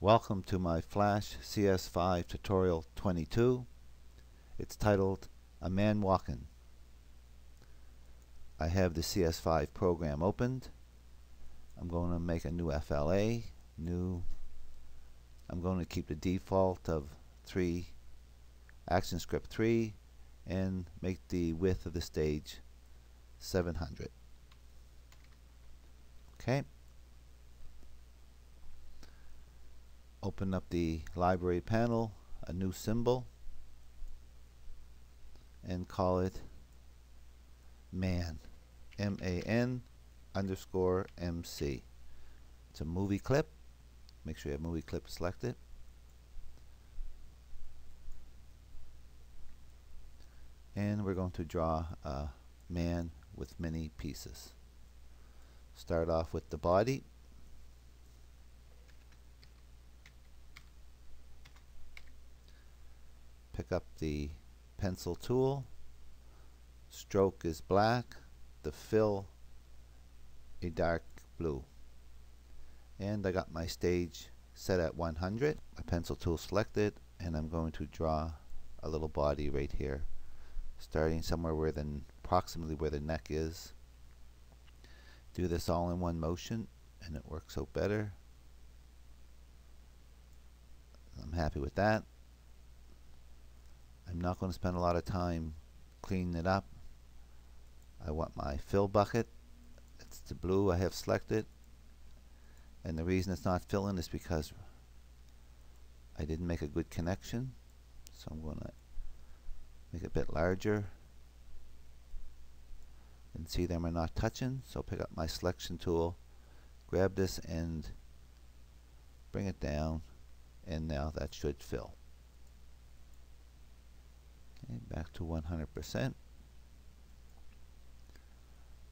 Welcome to my Flash CS5 tutorial 22. It's titled A Man Walkin'. I have the CS5 program opened. I'm going to make a new FLA. I'm going to keep the default of 3 ActionScript 3 and make the width of the stage 700. Okay. Open up the library panel, a new symbol, and call it man, M-A-N _ MC. It's a movie clip. Make sure you have movie clip selected. And we're going to draw a man with many pieces. Start off with the body. Pick up the pencil tool. Stroke is black. The fill a dark blue. And I got my stage set at 100. My pencil tool selected, and I'm going to draw a little body right here, starting somewhere where approximately where the neck is. Do this all in one motion, and it works out better. I'm happy with that. I'm not going to spend a lot of time cleaning it up. I want my fill bucket. It's the blue I have selected, and the reason it's not filling is because I didn't make a good connection. So I'm going to make it a bit larger. And see them are not touching, so pick up my selection tool, grab this and bring it down, and now that should fill. Okay, back to 100%.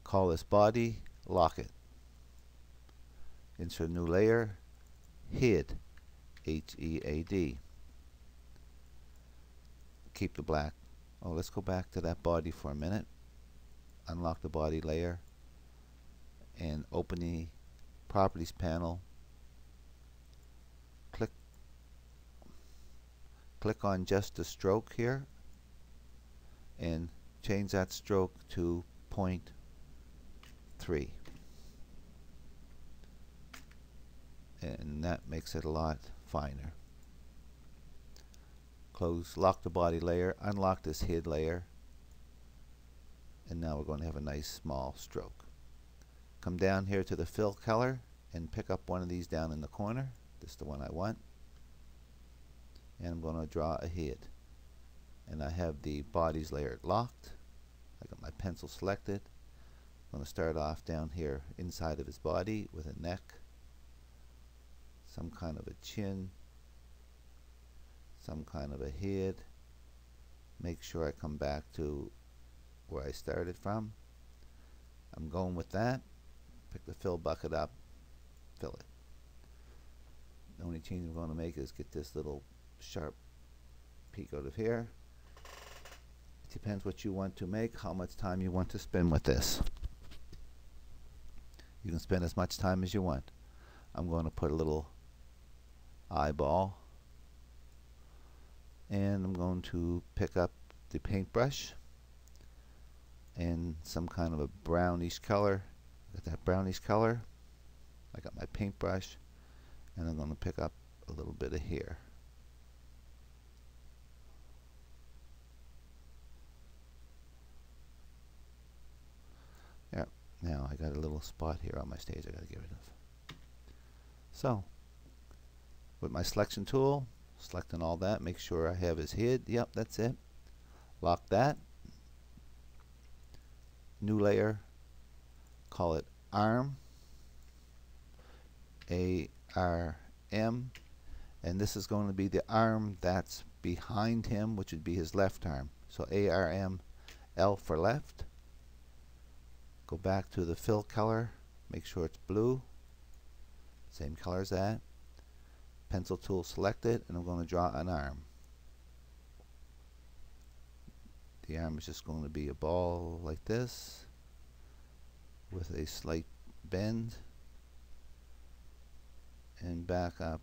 Call this body, lock it. Insert a new layer, hid, H-E-A-D. Keep the black. Oh, let's go back to that body for a minute. Unlock the body layer and open the properties panel. Click on just the stroke here and change that stroke to 0.3, and that makes it a lot finer. Lock the body layer, unlock this hid layer, and now we're going to have a nice small stroke. Come down here to the fill color and pick up one of these down in the corner. This is the one I want, and I'm going to draw a head. And I have the bodies layer locked. I got my pencil selected. I'm going to start off down here inside of his body with a neck, some kind of a chin, some kind of a head. Make sure I come back to where I started from. I'm going with that. Pick the fill bucket up, fill it. The only change I'm going to make is get this little sharp peak out of here. It depends what you want to make, how much time you want to spend with this. You can spend as much time as you want. I'm going to put a little eyeball, and I'm going to pick up the paintbrush and some kind of a brownish color. Got that brownish color. I got my paintbrush, and I'm going to pick up a little bit of hair. There. Now I got a little spot here on my stage I got to get rid of. So with my selection tool, selecting all that, make sure I have his head. Yep, that's it. Lock that. New layer, call it arm, A-R-M, and this is going to be the arm that's behind him, which would be his left arm. So A-R-M, L for left. Go back to the fill color, make sure it's blue, same color as that. Pencil tool selected, and I'm going to draw an arm. The arm is just going to be a ball like this with a slight bend and back up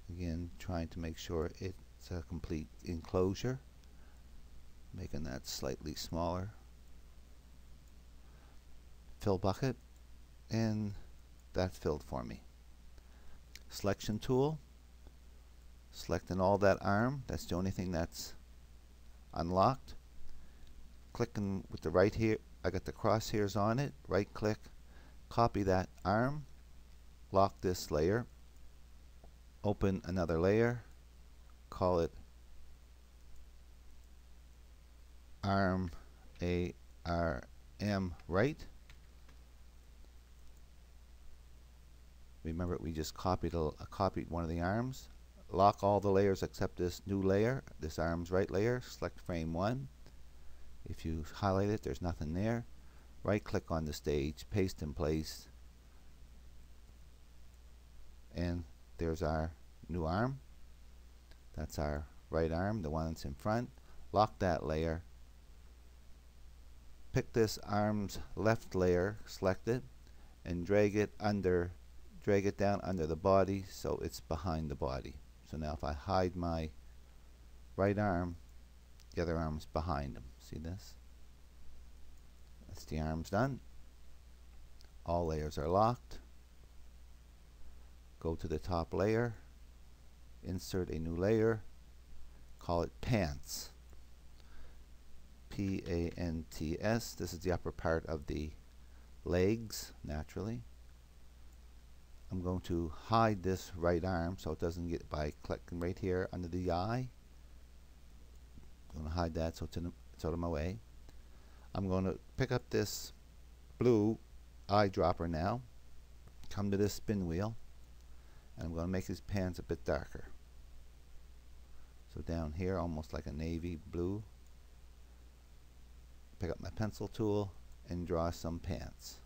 Again, trying to make sure it's a complete enclosure, making that slightly smaller. Fill bucket, and that filled for me. Selection tool, selecting all that arm, that's the only thing that's unlocked. Clicking with the right here, I got the crosshairs on it, right click, copy that arm, lock this layer, open another layer, call it arm ARM right. Remember, we just copied one of the arms. Lock all the layers except this new layer, this arm's right layer. Select frame 1. If you highlight it, there's nothing there. Right click on the stage, paste in place, and there's our new arm. That's our right arm, the one that's in front. Lock that layer. Pick this arm's left layer, select it, and drag it down under the body so it's behind the body. So now if I hide my right arm, the other arm's behind him. See this? That's the arms done. All layers are locked. Go to the top layer, insert a new layer, call it pants. P-A-N-T-S. This is the upper part of the legs, naturally. I'm going to hide this right arm so it doesn't get, by clicking right here under the eye. I'm going to hide that so it's out of my way. I'm going to pick up this blue eyedropper now, come to this spin wheel, and I'm going to make his pants a bit darker. So down here, almost like a navy blue. Pick up my pencil tool and draw some pants.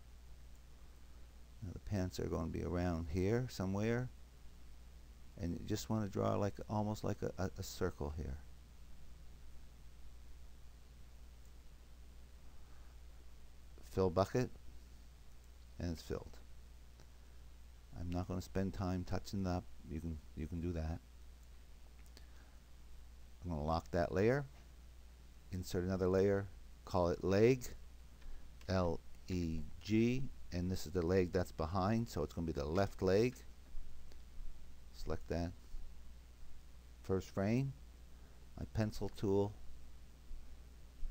Now the pants are going to be around here somewhere, and you just want to draw like almost like a circle here. Fill bucket, and it's filled. I'm not going to spend time touching it up. You can do that. I'm going to lock that layer, insert another layer, call it leg, L-E-G, and this is the leg that's behind, so it's going to be the left leg. Select that first frame, my pencil tool,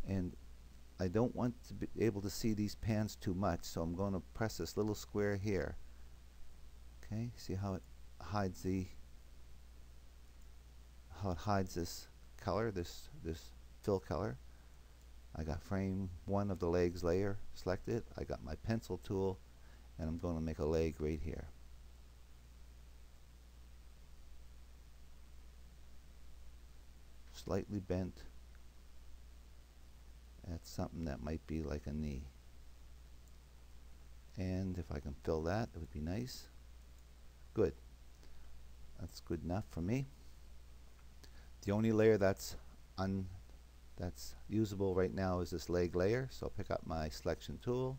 and I don't want to be able to see these pants too much, so I'm going to press this little square here. Okay, see how it hides this color, this fill color. I got frame 1 of the legs layer selected. I got my pencil tool, and I'm going to make a leg right here. Slightly bent. That's something that might be like a knee. And if I can fill that, it would be nice. Good. That's good enough for me. The only layer that's usable right now is this leg layer, so I'll pick up my selection tool,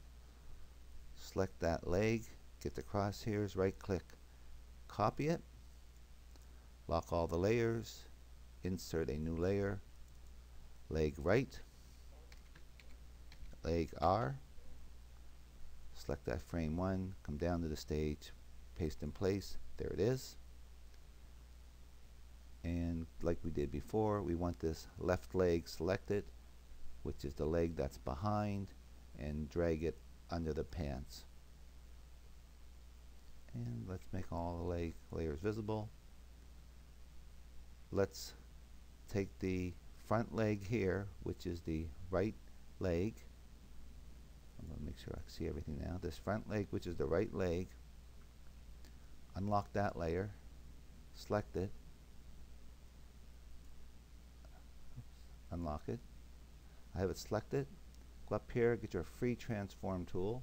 select that leg, get the crosshairs, right click, copy it, lock all the layers, insert a new layer, leg right, leg R, select that frame 1, come down to the stage, paste in place, there it is. And like we did before, we want this left leg selected, which is the leg that's behind, and drag it under the pants. And let's make all the leg layers visible. Let's take the front leg here, which is the right leg. I'm going to make sure I see everything now. This front leg, which is the right leg, unlock that layer, select it, unlock it. I have it selected. Go up here, get your free transform tool,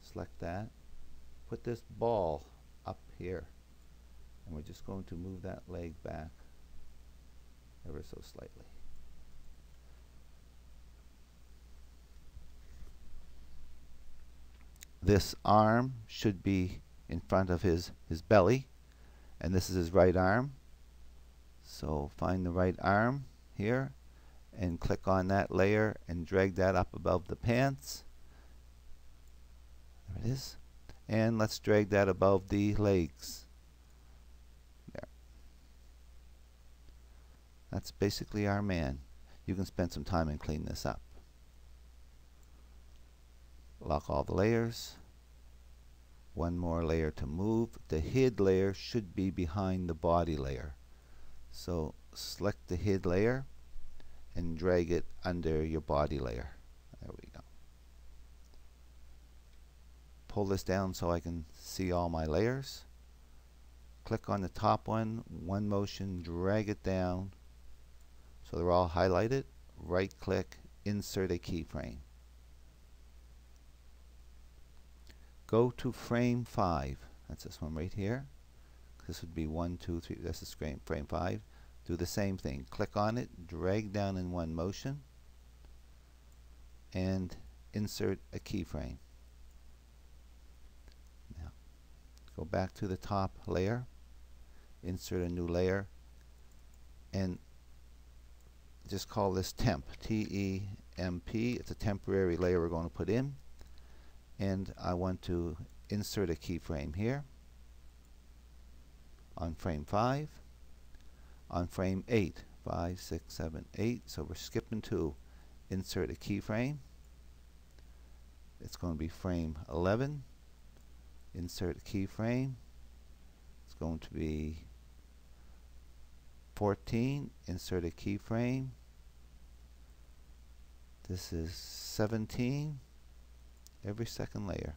select that, put this ball up here, and we're just going to move that leg back ever so slightly. This arm should be in front of his belly, and this is his right arm. So find the right arm here and click on that layer and drag that up above the pants. There it is. And let's drag that above the legs. There. That's basically our man. You can spend some time and clean this up. Lock all the layers. One more layer to move. The hid layer should be behind the body layer. So select the hid layer and drag it under your body layer. There we go. Pull this down so I can see all my layers. Click on the top one motion, drag it down so they're all highlighted. Right click, insert a keyframe. Go to frame 5. That's this one right here. This would be 1, 2, 3. This is frame 5. Do the same thing. Click on it, drag down in one motion, and insert a keyframe. Now, go back to the top layer, insert a new layer, and just call this temp, T-E-M-P. It's a temporary layer we're going to put in. And I want to insert a keyframe here on frame 5, on frame 8, 5, 6, 7, 8. So we're skipping 2. Insert a keyframe. It's going to be frame 11. Insert a keyframe. It's going to be 14. Insert a keyframe. This is 17. Every second layer.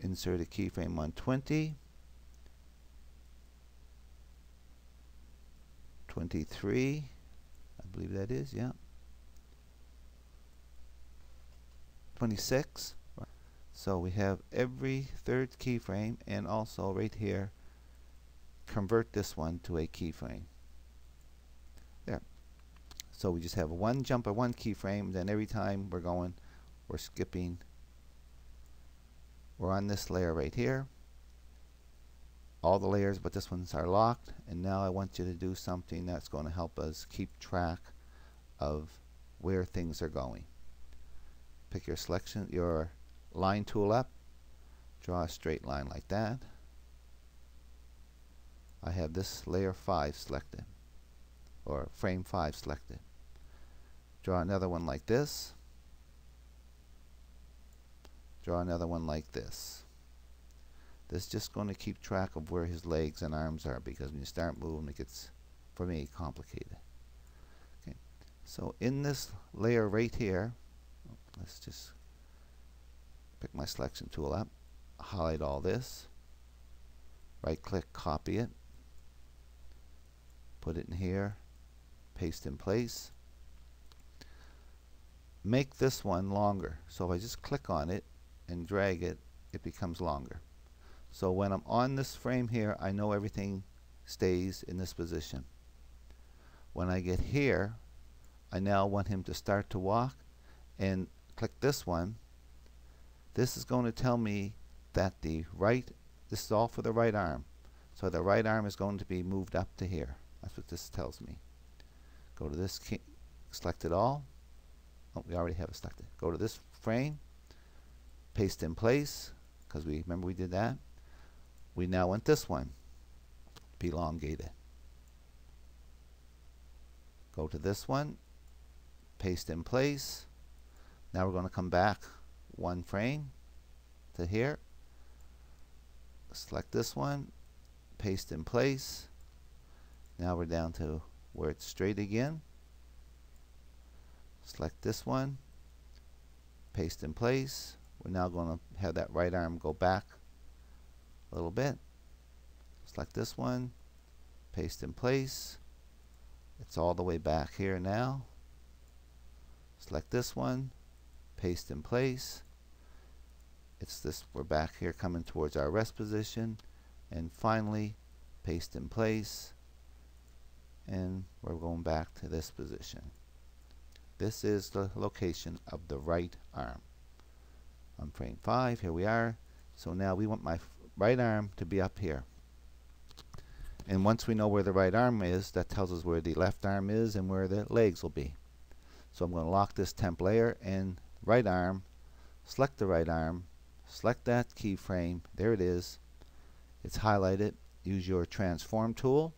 Insert a keyframe on 20, 23, I believe that is, yeah, 26. So we have every third keyframe, and also right here, convert this one to a keyframe. There. So we just have one jump or one keyframe, then every time we're skipping. We're on this layer right here. All the layers but this ones are locked, and now I want you to do something that's going to help us keep track of where things are going. Pick your line tool up, draw a straight line like that. I have this layer 5 selected, or frame 5 selected. Draw another one like this. Draw another one like this. This is just going to keep track of where his legs and arms are, because when you start moving, it gets, for me, complicated. Okay. So in this layer right here, let's just pick my selection tool up, highlight all this, right click, copy it, put it in here, paste in place. Make this one longer. So if I just click on it and drag it, it becomes longer. So when I'm on this frame here, I know everything stays in this position. When I get here, I now want him to start to walk, and click this one. This is going to tell me that this is all for the right arm. So the right arm is going to be moved up to here. That's what this tells me. Go to this key, select it all. Oh, we already have it selected. Go to this frame, paste in place, because remember we did that. We now want this one be elongated. Go to this one, paste in place. Now we're going to come back one frame to here. Select this one, paste in place. Now we're down to where it's straight again. Select this one, paste in place. We're now going to have that right arm go back a little bit. Select this one, paste in place. It's all the way back here now. Select this one, paste in place. It's this, we're back here coming towards our rest position, and finally paste in place, and we're going back to this position. This is the location of the right arm. On frame 5, here we are. So now we want my right arm to be up here. And once we know where the right arm is, that tells us where the left arm is and where the legs will be. So I'm going to lock this temp layer and right arm, select the right arm, select that keyframe. There it is. It's highlighted. Use your transform tool.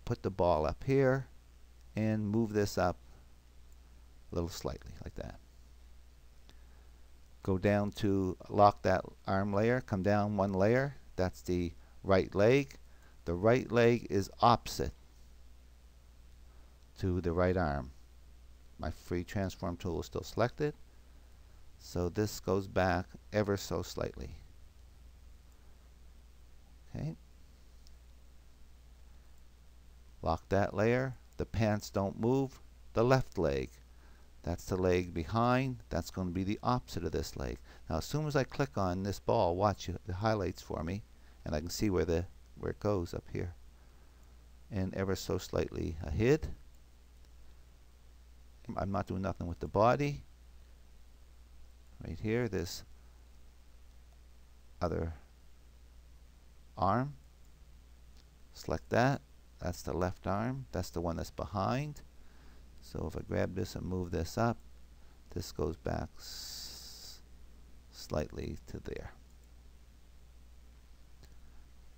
Put the ball up here and move this up a little slightly like that. Go down to lock that arm layer, come down one layer. That's the right leg. The right leg is opposite to the right arm. My free transform tool is still selected, so this goes back ever so slightly. Okay. Lock that layer. The pants don't move. The left leg, that's the leg behind. That's going to be the opposite of this leg. Now as soon as I click on this ball, watch it highlights for me, and I can see where it goes up here. And ever so slightly ahead. I'm not doing nothing with the body. Right here, this other arm. Select that. That's the left arm. That's the one that's behind. So if I grab this and move this up, this goes back slightly to there.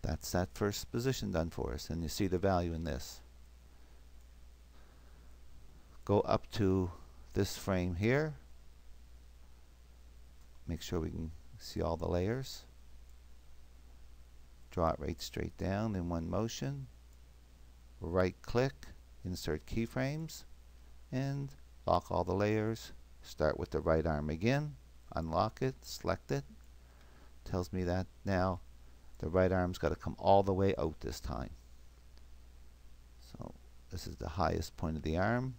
That's that first position done for us, and you see the value in this. Go up to this frame here. Make sure we can see all the layers. Draw it right straight down in one motion. Right click, insert keyframes, and lock all the layers. Start with the right arm again, unlock it, select it. Tells me that now the right arm's got to come all the way out this time. So this is the highest point of the arm,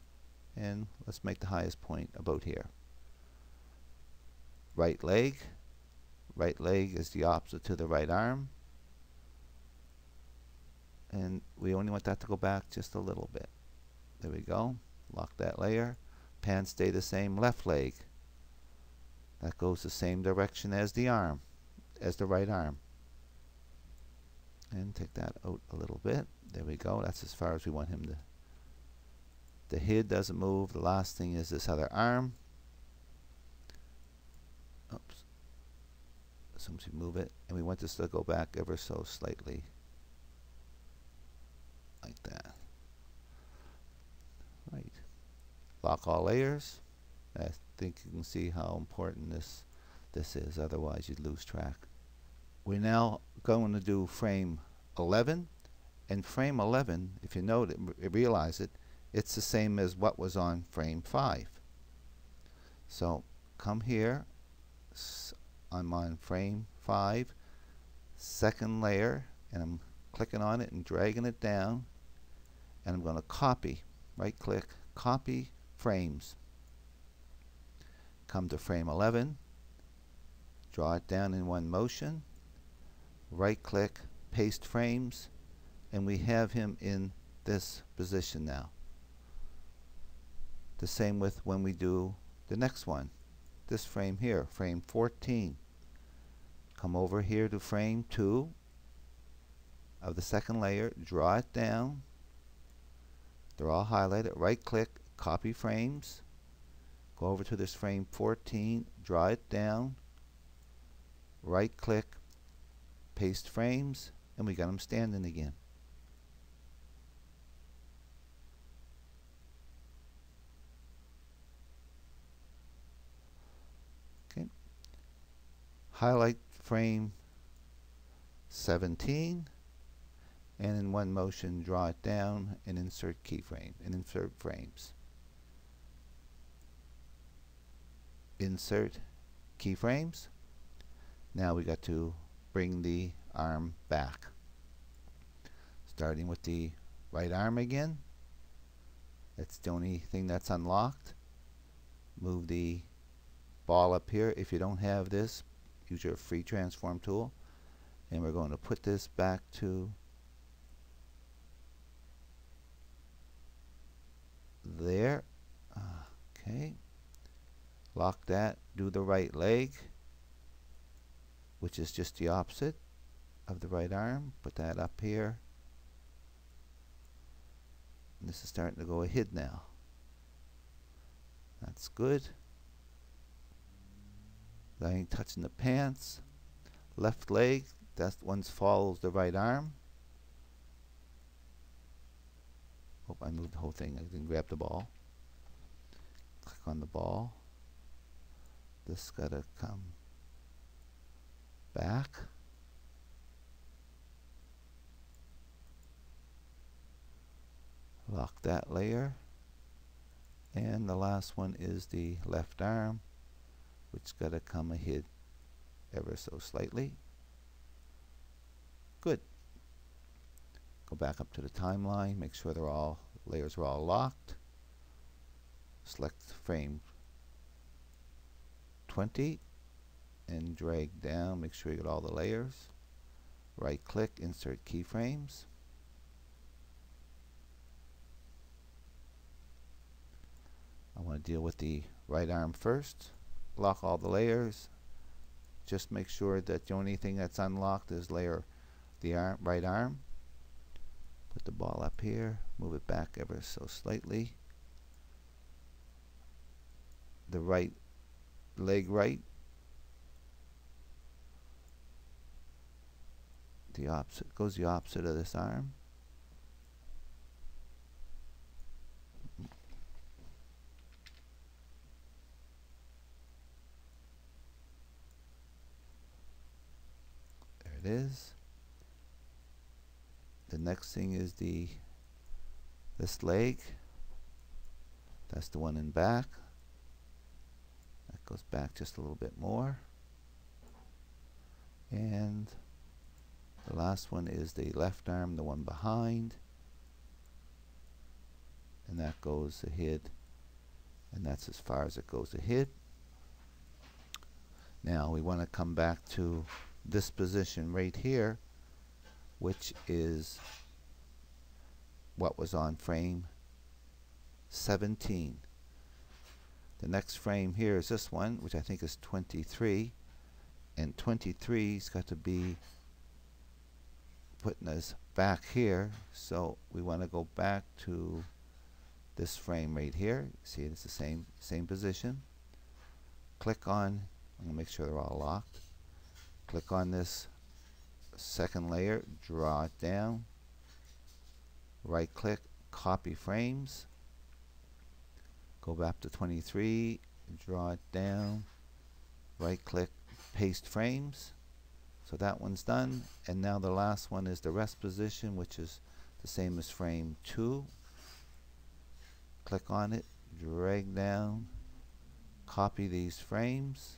and let's make the highest point about here. Right leg is the opposite to the right arm, and we only want that to go back just a little bit. There we go. Lock that layer. Pants stay the same. Left leg, that goes the same direction as the arm, as the right arm. And take that out a little bit. There we go. That's as far as we want him to. The head doesn't move. The last thing is this other arm. Oops. As soon as we move it, and we want this to go back ever so slightly. Like that. Right. Lock all layers. I think you can see how important this is, otherwise you'd lose track. We're now going to do frame 11, and frame 11, if you note it, realize it, it's the same as what was on frame 5. So come here, I'm on frame 5, second layer, and I'm clicking on it and dragging it down, and I'm going to copy, right click, copy frames. Come to frame 11, draw it down in one motion, right click, paste frames, and we have him in this position now. The same with when we do the next one, this frame here, frame 14. Come over here to frame 2 of the second layer, draw it down. They're all highlighted. Right click, copy frames, go over to this frame 14, draw it down, right click, paste frames, and we got them standing again. Okay. Highlight frame 17, and in one motion draw it down and insert keyframe and insert frames. Insert keyframes. Now we got to bring the arm back. Starting with the right arm again. That's the only thing that's unlocked. Move the ball up here. If you don't have this, use your free transform tool, and we're going to put this back to there. Okay. Lock that. Do the right leg, which is just the opposite of the right arm. Put that up here. And this is starting to go ahead now. That's good. I ain't touching the pants. Left leg, that one follows the right arm. Hope I moved the whole thing. I didn't grab the ball. Click on the ball. This gotta come back. Lock that layer. And the last one is the left arm, which gotta come ahead ever so slightly. Good. Go back up to the timeline, make sure layers are all locked. Select frame 20 and drag down, make sure you get all the layers. Right click, insert keyframes. I want to deal with the right arm first. Lock all the layers. Just make sure that the only thing that's unlocked is the right arm. Put the ball up here, move it back ever so slightly. The right leg right. The opposite goes the opposite of this arm. There it is. The next thing is this leg. That's the one in back. That goes back just a little bit more. And the last one is the left arm, the one behind. And that goes ahead. And that's as far as it goes ahead. Now we want to come back to this position right here, which is what was on frame 17. The next frame here is this one, which I think is 23. And 23's got to be putting us back here. So we want to go back to this frame right here. See, it's the same position. Click on, I'm going to make sure they're all locked. Click on this second layer, draw it down. Right click, copy frames. Go back to 23, draw it down. Right click, paste frames. So that one's done. And now the last one is the rest position, which is the same as frame 2. Click on it, drag down, copy these frames.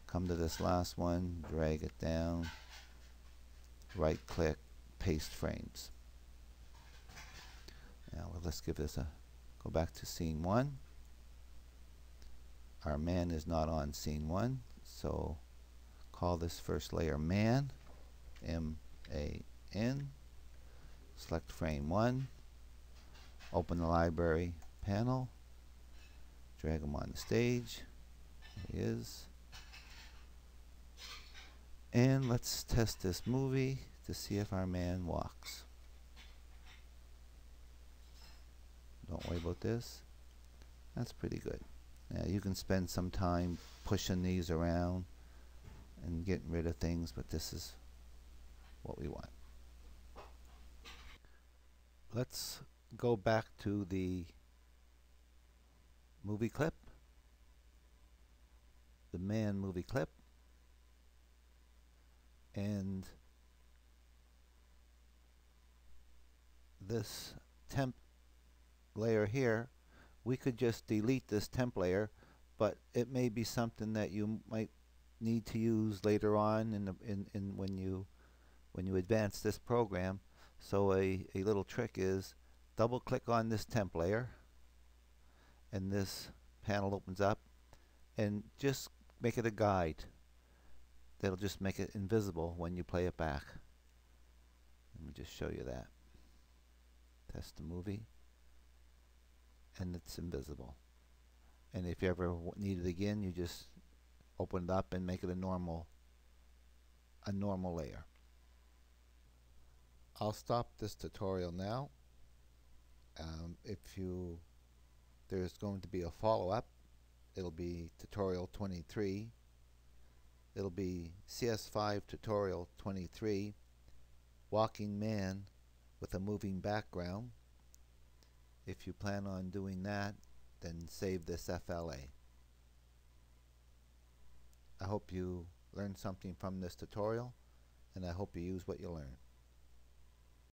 Come to this last one, drag it down, right click, paste frames. Now let's give this go back to scene 1. Our man is not on scene 1, so call this first layer man, M-A-N. Select frame 1, open the library panel, drag him on the stage. There he is. And let's test this movie to see if our man walks. Don't worry about this. That's pretty good. Now you can spend some time pushing these around and getting rid of things, but this is what we want. Let's go back to the movie clip, the man movie clip. And this temp layer here, we could just delete this temp layer, but it may be something that you might need to use later on when you advance this program. So a little trick is double click on this temp layer and this panel opens up, and just make it a guide. That'll just make it invisible when you play it back. Let me just show you that. Test the movie. and it's invisible. And if you ever need it again, you just open it up and make it a normal layer. I'll stop this tutorial now. There's going to be a follow-up. It'll be tutorial 23. It'll be CS5 tutorial 23, walking man with a moving background. If you plan on doing that, then save this FLA. I hope you learned something from this tutorial, and I hope you use what you learned.